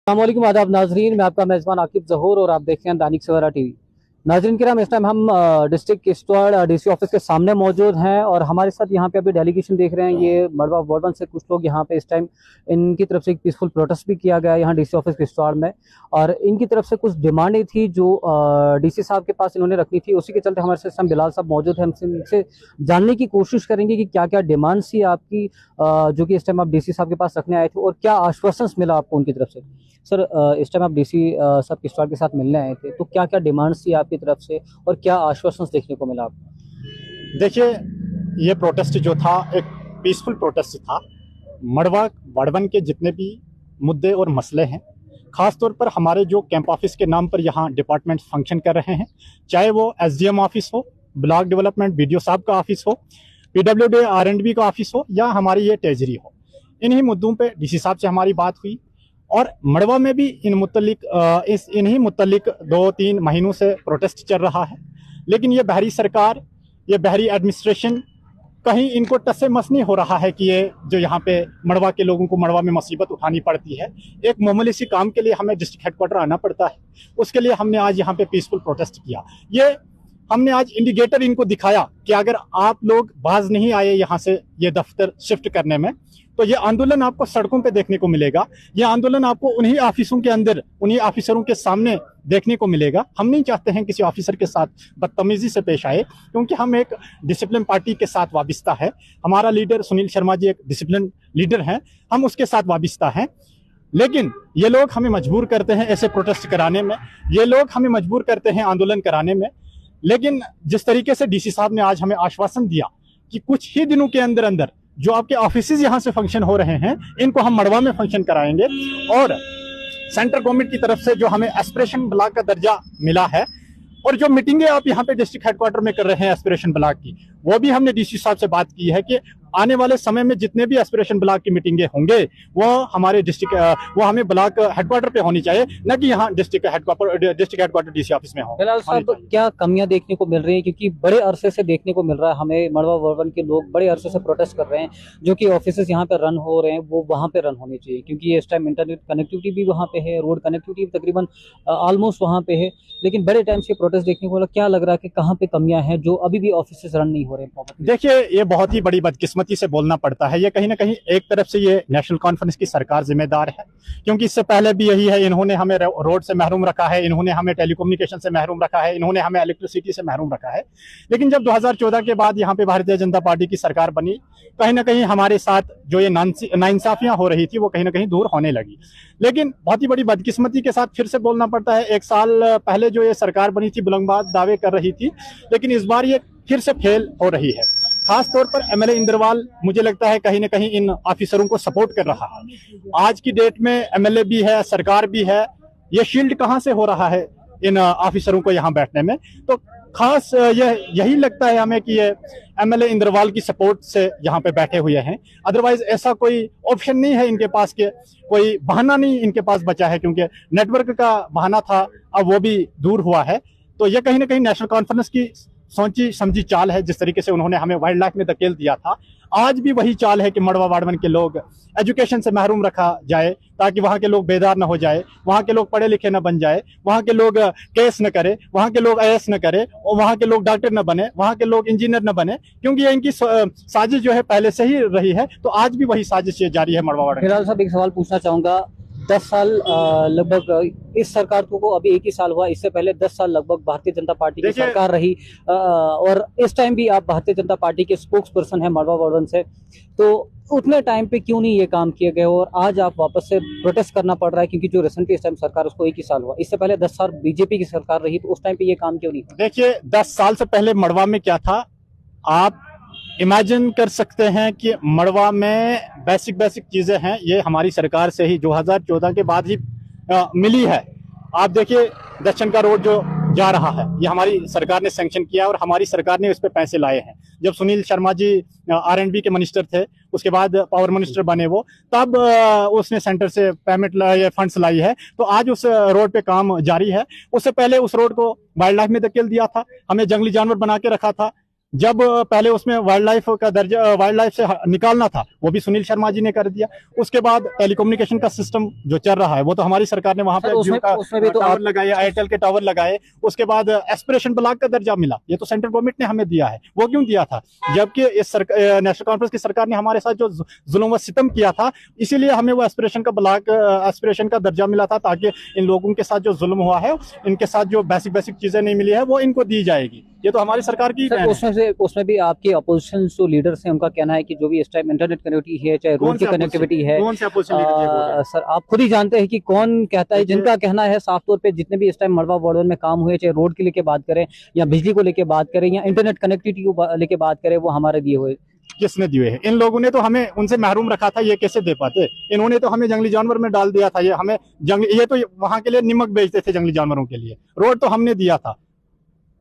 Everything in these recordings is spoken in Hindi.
अस्सलामुअलैकुम आदाब नाजरीन, मैं आपका मेज़बान आकिब ज़हूर और आप देख रहे हैं दैनिक सवेरा टीवी। नाजरीन किराम, इस टाइम हम डिस्ट्रिक्ट किश्तवाड़ डीसी ऑफिस के सामने मौजूद हैं और हमारे साथ यहाँ पे अभी डेलीगेशन देख रहे हैं। ये मड़वा वार्ड 1 से कुछ लोग यहाँ पे इस टाइम इनकी तरफ से एक पीसफुल प्रोटेस्ट भी किया गया है यहाँ डीसी ऑफिस किश्तवाड़ में, और इनकी तरफ से कुछ डिमांडें थी जो डीसी साहब के पास इन्होंने रखनी थी। उसी के चलते हमारे साथ बिलाल साहब मौजूद हैं। हम इनसे जानने की कोशिश करेंगे कि क्या क्या डिमांड्स थी आपकी, जो कि इस टाइम आप डीसी साहब के पास रखने आए थे, और क्या आश्वासन मिला आपको उनकी तरफ से। सर, इस टाइम आप डीसी साहब किश्तवाड़ के साथ मिलने आए थे, तो क्या क्या डिमांड्स थी आपकी तरफ से और क्या आश्वासन देखने को मिला आपको? देखिए, ये प्रोटेस्ट जो था एक पीसफुल प्रोटेस्ट था। मड़वा वार्ड 1 के जितने भी मुद्दे और मसले हैं, खासतौर पर हमारे जो कैंप ऑफिस के नाम पर यहाँ डिपार्टमेंट फंक्शन कर रहे हैं, चाहे वो एसडीएम ऑफिस हो, ब्लॉक डेवलपमेंट बीडीओ साहब का ऑफिस हो, पीडब्ल्यूडी आरएंडबी का ऑफिस हो, या हमारी ये ट्रेजरी हो, इन्हीं मुद्दों पे डीसी साहब से हमारी बात हुई। और मड़वा में भी इन्हीं मुतल्लिक 2-3 महीनों से प्रोटेस्ट चल रहा है, लेकिन ये बहरी सरकार, ये बहरी एडमिनिस्ट्रेशन कहीं इनको टस से मस नहीं हो रहा है कि ये जो यहाँ पे मड़वा के लोगों को मड़वा में मुसीबत उठानी पड़ती है। एक मामूली सी काम के लिए हमें डिस्ट्रिक्ट हेडक्वार्टर आना पड़ता है, उसके लिए हमने आज यहाँ पे पीसफुल प्रोटेस्ट किया। ये हमने आज इंडिकेटर इनको दिखाया कि अगर आप लोग बाज नहीं आए यहाँ से ये दफ्तर शिफ्ट करने में, तो ये आंदोलन आपको सड़कों पे देखने को मिलेगा। ये आंदोलन आपको उन्हीं ऑफिसों के अंदर, उन्हीं ऑफिसरों के सामने देखने को मिलेगा। हम नहीं चाहते हैं किसी ऑफिसर के साथ बदतमीजी से पेश आए, क्योंकि हम एक डिसिप्लिन पार्टी के साथ वाबिस्ता है। हमारा लीडर सुनील शर्मा जी एक डिसिप्लिन लीडर हैं, हम उसके साथ वाबिस्ता हैं। लेकिन ये लोग हमें मजबूर करते हैं ऐसे प्रोटेस्ट कराने में, ये लोग हमें मजबूर करते हैं आंदोलन कराने में। लेकिन जिस तरीके से डीसी साहब ने आज हमें आश्वासन दिया कि कुछ ही दिनों के अंदर अंदर जो आपके ऑफिसेज यहाँ से फंक्शन हो रहे हैं, इनको हम मड़वा में फंक्शन कराएंगे, और सेंट्रल गवर्नमेंट की तरफ से जो हमें एस्पिरेशन ब्लॉक का दर्जा मिला है, और जो मीटिंगें आप यहाँ पे डिस्ट्रिक्ट हेडक्वार्टर में कर रहे हैं एस्पिरेशन ब्लॉक की, वो भी हमने डीसी साहब से बात की है कि आने वाले समय में जितने भी एस्पिरेशन ब्लॉक की मीटिंगें होंगे वो हमारे वो हमें ब्लॉक हेडक्वार्टर पे होनी चाहिए, न कि यहाँ डिस्ट्रिक्ट हेडक्वार्टर डीसी ऑफिस में हो। बिलाल साहब, क्या कमियां देखने को मिल रही हैं, क्योंकि बड़े अरसे से देखने को मिल रहा है हमें मड़वा वार्ड 1 के लोग बड़े अरसे से प्रोटेस्ट कर रहे हैं, जो कि ऑफिस यहाँ पे रन हो रहे हैं वो वहाँ पे रन होने चाहिए, क्योंकि इस टाइम इंटरनेट कनेक्टिविटी भी वहाँ पे है, रोड कनेक्टिविटी तकरीबन ऑलमोस्ट वहाँ पे है, लेकिन बड़े टाइम से प्रोटेस्ट देखने को मिला। क्या लग रहा है कि कहाँ पे कमियां हैं जो अभी भी ऑफिस रन नहीं हो रहे हैं? देखिए, ये बहुत ही बड़ी बदकिस्मती से बोलना पड़ता है। ये कहीं ना कहीं एक तरफ से ये नेशनल कॉन्फ्रेंस की सरकार जिम्मेदार है, क्योंकि इससे पहले भी यही है, इन्होंने हमें रोड से महरूम रखा है, इन्होंने हमें टेलीकम्युनिकेशन से महरूम रखा है, इन्होंने हमें इलेक्ट्रिसिटी से महरूम रखा है। लेकिन जब 2014 के बाद यहाँ पे भारतीय जनता पार्टी की सरकार बनी, कहीं ना कहीं हमारे साथ जो ये नाइंसाफियां हो रही थी वो कहीं ना कहीं दूर होने लगी। लेकिन बहुत ही बड़ी बदकिस्मती के साथ फिर से बोलना पड़ता है, 1 साल पहले जो ये सरकार बनी थी बुलंदबाज दावे कर रही थी, लेकिन इस बार ये फिर से फेल हो रही है। खास तौर पर एमएलए इंद्रवाल मुझे लगता है कहीं ना कहीं इन ऑफिसरों को सपोर्ट कर रहा है। आज की डेट में एमएलए भी है, सरकार भी है, ये शील्ड कहां से हो रहा है इन ऑफिसरों को यहाँ बैठने में? तो खास यही लगता है हमें कि ये एमएलए इंद्रवाल की सपोर्ट से यहाँ पे बैठे हुए हैं। अदरवाइज ऐसा कोई ऑप्शन नहीं है इनके पास, के कोई बहाना नहीं इनके पास बचा है, क्योंकि नेटवर्क का बहाना था, अब वो भी दूर हुआ है। तो ये कहीं ना कहीं नेशनल कॉन्फ्रेंस की सोची समझी चाल है। जिस तरीके से उन्होंने हमें वाइल्ड लाइफ में धकेल दिया था, आज भी वही चाल है कि मड़वा वार्ड 1 के लोग एजुकेशन से महरूम रखा जाए, ताकि वहाँ के लोग बेदार न हो जाए, वहाँ के लोग पढ़े लिखे न बन जाए, वहाँ के लोग केस न करे, वहाँ के लोग आईएएस न करे, और वहाँ के लोग डॉक्टर न बने, वहाँ के लोग इंजीनियर न बने, क्योंकि ये इनकी साजिश जो है पहले से ही रही है। तो आज भी वही साजिश जारी है मड़वा वार्ड। फिलहाल साहब, एक सवाल पूछना चाहूंगा। 10 साल लगभग इस सरकार को अभी 1 ही साल हुआ, इससे पहले 10 साल लगभग भारतीय जनता पार्टी की सरकार रही, और इस टाइम भी आप भारतीय जनता पार्टी के स्पोक्स पर्सन है मड़वा वार्ड 1 से, तो उतने टाइम पे क्यों नहीं ये काम किए गए और आज आप वापस से प्रोटेस्ट करना पड़ रहा है? क्योंकि जो रिसेंटली इस टाइम सरकार, उसको 1 ही साल हुआ, इससे पहले 10 साल बीजेपी की सरकार रही, तो उस टाइम पे ये काम क्यों नहीं? देखिए, 10 साल से पहले मड़वा में क्या था, आप इमेजिन कर सकते हैं कि मड़वा में बेसिक चीजें हैं, ये हमारी सरकार से ही 2014 के बाद ही मिली है। आप देखिए, दक्षिण का रोड जो जा रहा है, ये हमारी सरकार ने सैंक्शन किया और हमारी सरकार ने उस पर पैसे लाए हैं। जब सुनील शर्मा जी आरएंडबी के मिनिस्टर थे, उसके बाद पावर मिनिस्टर बने वो, तब उसने सेंटर से पेमेंट फंड्स लाई है, तो आज उस रोड पे काम जारी है। उससे पहले उस रोड को वाइल्ड लाइफ में धकेल दिया था, हमें जंगली जानवर बना के रखा था, जब पहले उसमें वाइल्ड लाइफ का दर्जा वाइल्ड लाइफ से निकालना था, वो भी सुनील शर्मा जी ने कर दिया। उसके बाद टेलीकम्युनिकेशन का सिस्टम जो चल रहा है वो तो हमारी सरकार ने वहां सर, पे उसमें भी तो टावर लगाए, एयरटेल के टावर लगाए। उसके बाद एस्पिरेशन ब्लॉक का दर्जा मिला, ये तो सेंट्रल गवर्नमेंट ने हमें दिया है। वो क्यों दिया था? जबकि इस नेशनल कॉन्फ्रेंस की सरकार ने हमारे साथ जो जुल्म व सितम किया था, इसीलिए हमें वो एस्पिरेशन का ब्लॉक एस्पिरेशन का दर्जा मिला था, ताकि इन लोगों के साथ जो जुल्म हुआ है, इनके साथ जो बेसिक चीजें नहीं मिली है वो इनको दी जाएगी। ये तो हमारी सरकार की सर, उसमें भी आपके अपोजिशन जो लीडर्स हैं उनका कहना है कि जो भी इस टाइम इंटरनेट कनेक्टिविटी है, चाहे रोड की कनेक्टिविटी है, कौन से अपोजिशन लीडर? सर आप खुद ही जानते हैं कि कौन कहता है। जिनका कहना है साफ तौर पे जितने भी इस टाइम मड़वा वार्डन में काम हुए, चाहे रोड के लेके बात करें या बिजली को लेके बात करें या इंटरनेट कनेक्टिविटी को लेके बात करें, वो हमारे दिए हुए। किसने दिए हैं? इन लोगों ने तो हमें उनसे महरूम रखा था, ये कैसे दे पाते? इन्होंने तो हमें जंगली जानवर में डाल दिया था। ये हमें ये तो वहां के लिए नमक बेचते थे जंगली जानवरों के लिए। रोड तो हमने दिया था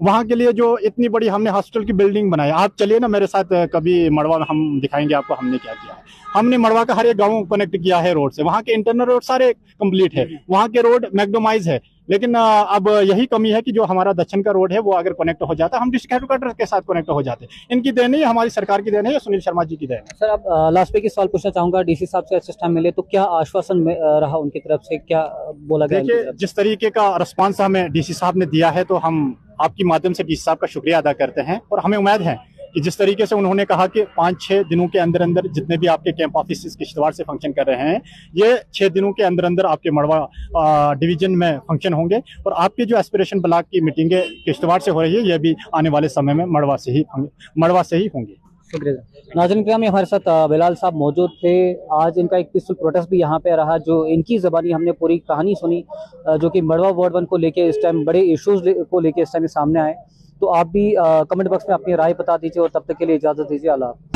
वहां के लिए, जो इतनी बड़ी हमने हॉस्पिटल की बिल्डिंग बनाई। आप चलिए ना मेरे साथ कभी मड़वा में, हम दिखाएंगे आपको हमने क्या किया है। हमने मड़वा का हर एक गांव कनेक्ट किया है रोड से। वहां के इंटरनल रोड सारे कंप्लीट है, वहां के रोड मैक्डोमाइज है। लेकिन अब यही कमी है कि जो हमारा दक्षिण का रोड है वो अगर कनेक्ट हो जाता, हम डिस्ट्रिक्ट हेडक्वार्टर के साथ कनेक्ट हो जाते। इनकी देन नहीं, हमारी सरकार की देन है, या सुनील शर्मा जी की देन है। सर, अब लास्ट पे की सवाल पूछना चाहूंगा, डीसी साहब से सिस्टम मिले तो क्या आश्वासन रहा उनकी तरफ से, क्या बोला गया? देखिए, जिस तरीके का रिस्पांस हमें डीसी साहब ने दिया है, तो हम आपकी माध्यम से डीसी साहब का शुक्रिया अदा करते हैं। और हमें उम्मीद है कि जिस तरीके से उन्होंने कहा कि 5-6 दिनों के अंदर अंदर जितने भी आपके कैंप ऑफिस किश्तवाड़ से फंक्शन कर रहे हैं, ये 6 दिनों के अंदर अंदर आपके मड़वा डिवीजन में फंक्शन होंगे। और आपके जो एस्पिरेशन ब्लॉक की मीटिंगें किश्तवाड़ से हो रही है, ये भी आने वाले समय में मड़वा से ही होंगी। शुक्रिया। नाज़रीन किराम, हमारे साथ बिलाल साहब मौजूद थे। आज इनका एक पीसफुल प्रोटेस्ट भी यहाँ पे रहा, जो इनकी ज़बानी हमने पूरी कहानी सुनी, जो कि मड़वा वार्ड 1 को लेके इस टाइम बड़े इश्यूज को लेके इस टाइम सामने आए। तो आप भी कमेंट बॉक्स में अपनी राय बता दीजिए, और तब तक के लिए इजाज़त दीजिए। अल्लाह।